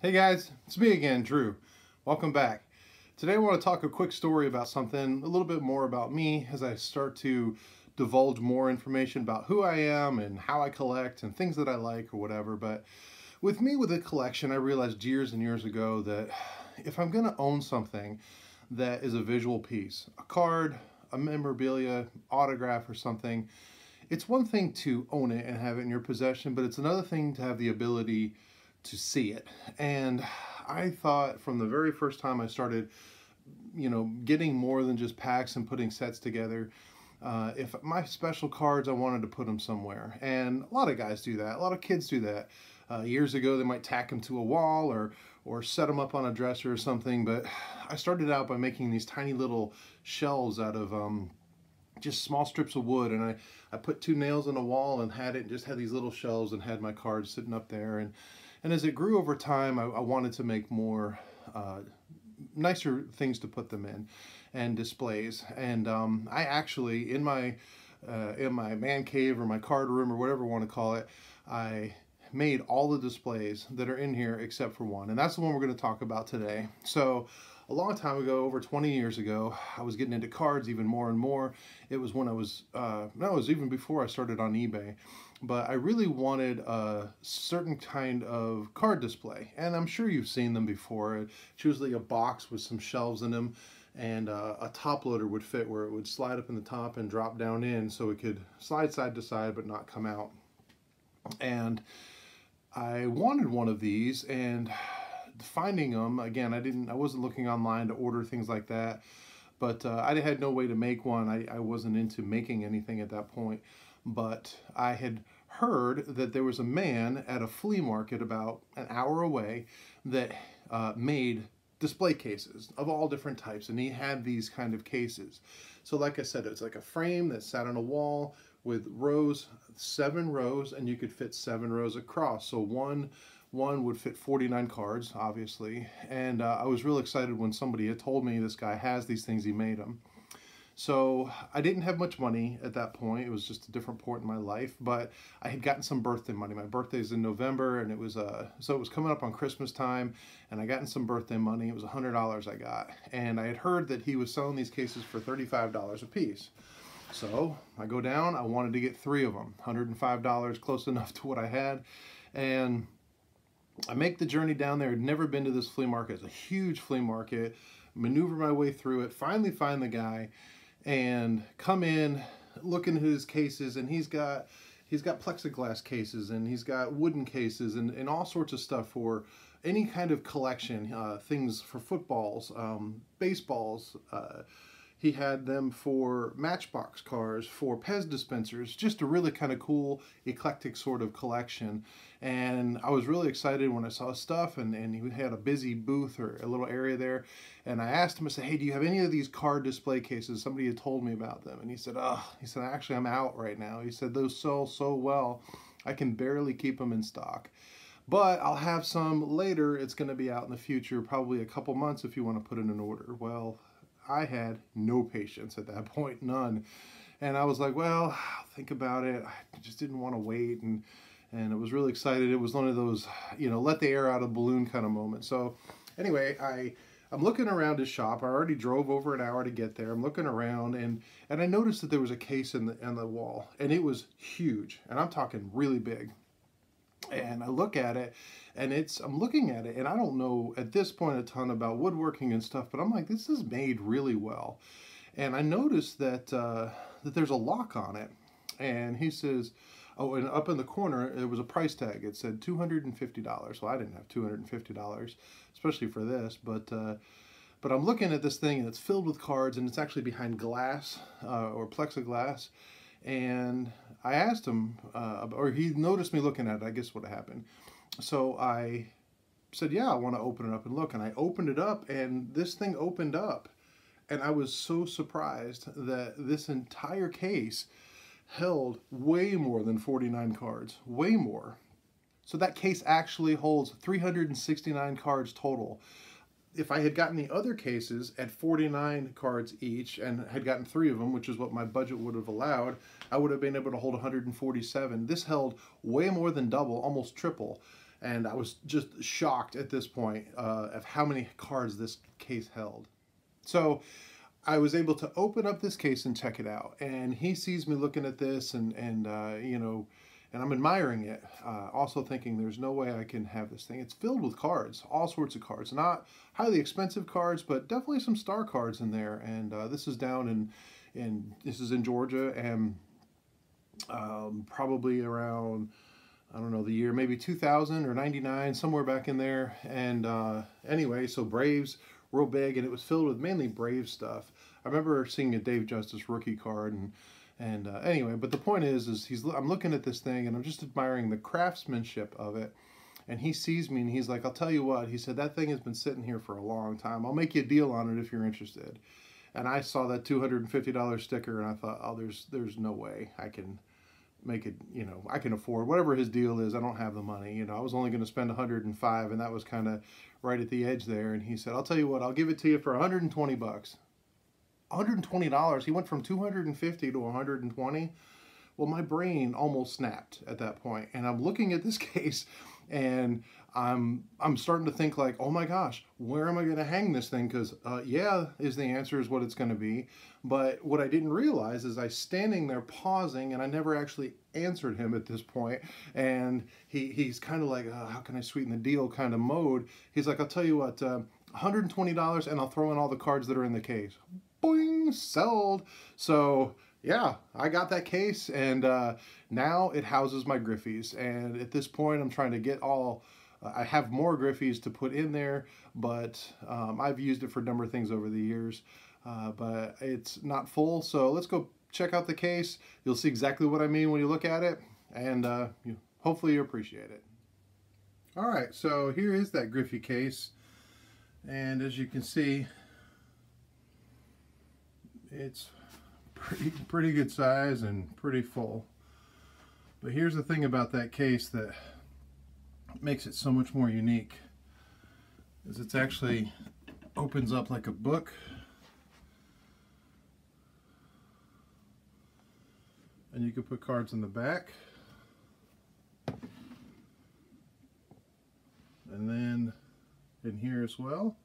Hey guys, it's me again, Drew. Welcome back. Today I want to talk a quick story about something, a little bit more about me as I start to divulge more information about who I am and how I collect and things that I like or whatever. But with me with a collection, I realized years and years ago that if I'm going to own something that is a visual piece, a card, a memorabilia, autograph or something, it's one thing to own it and have it in your possession, but it's another thing to have the ability to see it. And I thought from the very first time I started, getting more than just packs and putting sets together, if my special cards, I wanted to put them somewhere. And a lot of guys do that. A lot of kids do that. Years ago, they might tack them to a wall or set them up on a dresser or something. But I started out by making these tiny little shelves out of just small strips of wood, and I put two nails in a wall and had these little shelves and had my cards sitting up there. And as it grew over time, I wanted to make more nicer things to put them in and displays. And I actually, in my man cave or my card room or whatever you want to call it, I made all the displays that are in here except for one. And that's the one we're going to talk about today. So a long time ago, over 20 years ago, I was getting into cards even more and more. It was when I was, no, it was even before I started on eBay. But I really wanted a certain kind of card display. And I'm sure you've seen them before. It's usually a box with some shelves in them, and a top loader would fit where it would slide up in the top and drop down in so it could slide side to side but not come out. And I wanted one of these, and finding them, again, I wasn't looking online to order things like that, but I had no way to make one. I wasn't into making anything at that point, but I had heard that there was a man at a flea market about an hour away that made display cases of all different types, and he had these kind of cases. So like I said, it's like a frame that sat on a wall with rows, 7 rows, and you could fit 7 rows across. So one would fit 49 cards, obviously. And I was real excited when somebody had told me this guy has these things, he made them. So I didn't have much money at that point. It was just a different point in my life, but I had gotten some birthday money. My birthday's in November, and it was so it was coming up on Christmas time, and I gotten some birthday money. It was $100 I got, and I had heard that he was selling these cases for $35 a piece. So I go down. I wanted to get 3 of them, $105, close enough to what I had, and I make the journey down there. I'd never been to this flea market. It's a huge flea market. Maneuver my way through it. Finally find the guy, and come in, looking at his cases, and he's got plexiglass cases, and he's got wooden cases, and all sorts of stuff for any kind of collection, things for footballs, baseballs. He had them for Matchbox cars, for Pez dispensers, just a really kind of cool, eclectic sort of collection. And I was really excited when I saw his stuff, and he had a busy booth or a little area there. And I asked him, I said, hey, do you have any of these card display cases? Somebody had told me about them. And he said, actually, I'm out right now. He said, those sell so well, I can barely keep them in stock. But I'll have some later. It's going to be out in the future, probably a couple months if you want to put in an order. Well, I had no patience at that point, none. And I was like, well, I'll think about it. I just didn't want to wait, and I was really excited. It was one of those, let the air out of the balloon kind of moment. So anyway, I'm looking around his shop. I already drove over an hour to get there. I'm looking around, and I noticed that there was a case on the wall, and it was huge, and I'm talking really big. And I look at it, and I'm looking at it, and I don't know at this point a ton about woodworking and stuff, but I'm like, this is made really well. And I noticed that that there's a lock on it, and he says, oh, and up in the corner there was a price tag. It said $250. Well, I didn't have $250, especially for this, but I'm looking at this thing, and it's filled with cards, and it's actually behind glass or plexiglass. And I asked him, or he noticed me looking at it, I guess what happened. So I said, yeah, I want to open it up and look. And I opened it up, and this thing opened up. And I was so surprised that this entire case held way more than 49 cards, way more. So that case actually holds 369 cards total. If I had gotten the other cases at 49 cards each and had gotten 3 of them, which is what my budget would have allowed, I would have been able to hold 147. This held way more than double, almost triple. And I was just shocked at this point of how many cards this case held. So I was able to open up this case and check it out. And he sees me looking at this and you know, and I'm admiring it. Also thinking there's no way I can have this thing. It's filled with cards, all sorts of cards. Not highly expensive cards, but definitely some star cards in there. And this is down this is in Georgia, and probably around, I don't know the year, maybe 2000 or 99, somewhere back in there. And anyway, so Braves, real big, and it was filled with mainly Brave stuff. I remember seeing a Dave Justice rookie card, and anyway, but the point is I'm looking at this thing and I'm just admiring the craftsmanship of it. And he sees me and he's like, I'll tell you what, he said, that thing has been sitting here for a long time. I'll make you a deal on it if you're interested. And I saw that $250 sticker and I thought, oh, there's no way I can make it, you know, I can afford whatever his deal is. I don't have the money, you know. I was only going to spend 105, and that was kind of right at the edge there. And he said, I'll tell you what, I'll give it to you for 120 bucks. $120. He went from 250 to 120. Well, my brain almost snapped at that point, and I'm looking at this case and I'm starting to think like, oh my gosh, where am I going to hang this thing? Because yeah is the answer, is what it's going to be. But what I didn't realize is I standing there pausing, and I never actually answered him at this point. And he's kind of like, how can I sweeten the deal kind of mode. He's like, I'll tell you what, $120, and I'll throw in all the cards that are in the case. Boing, sold. So yeah, I got that case, and now it houses my Griffeys. And at this point, I'm trying to get all, I have more Griffeys to put in there, but I've used it for a number of things over the years, but it's not full. So let's go check out the case. You'll see exactly what I mean when you look at it, and hopefully you appreciate it. All right, so here is that Griffey case, and as you can see, it's pretty good size and pretty full. But here's the thing about that case that makes it so much more unique, is it's actually opens up like a book. And you can put cards in the back. And then in here as well.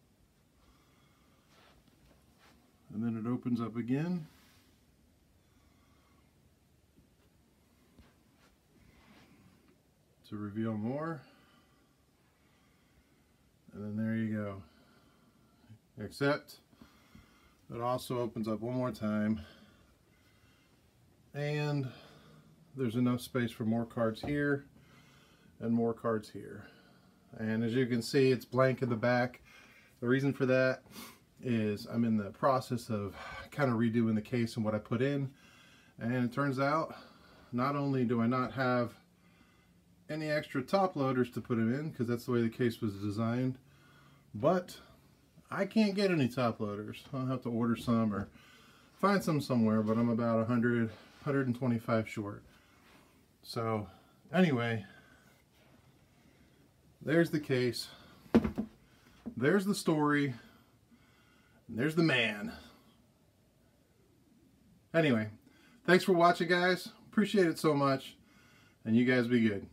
And then it opens up again. To reveal more. And then there you go. Except it also opens up one more time. And there's enough space for more cards here and more cards here. And as you can see, it's blank in the back. The reason for that is I'm in the process of kind of redoing the case and what I put in. And it turns out, not only do I not have any extra top loaders to put them in, because that's the way the case was designed, but I can't get any top loaders. I'll have to order some or find some somewhere, but I'm about 125 short. So anyway, there's the case, there's the story, and there's the man. Anyway, thanks for watching, guys. Appreciate it so much, and you guys be good.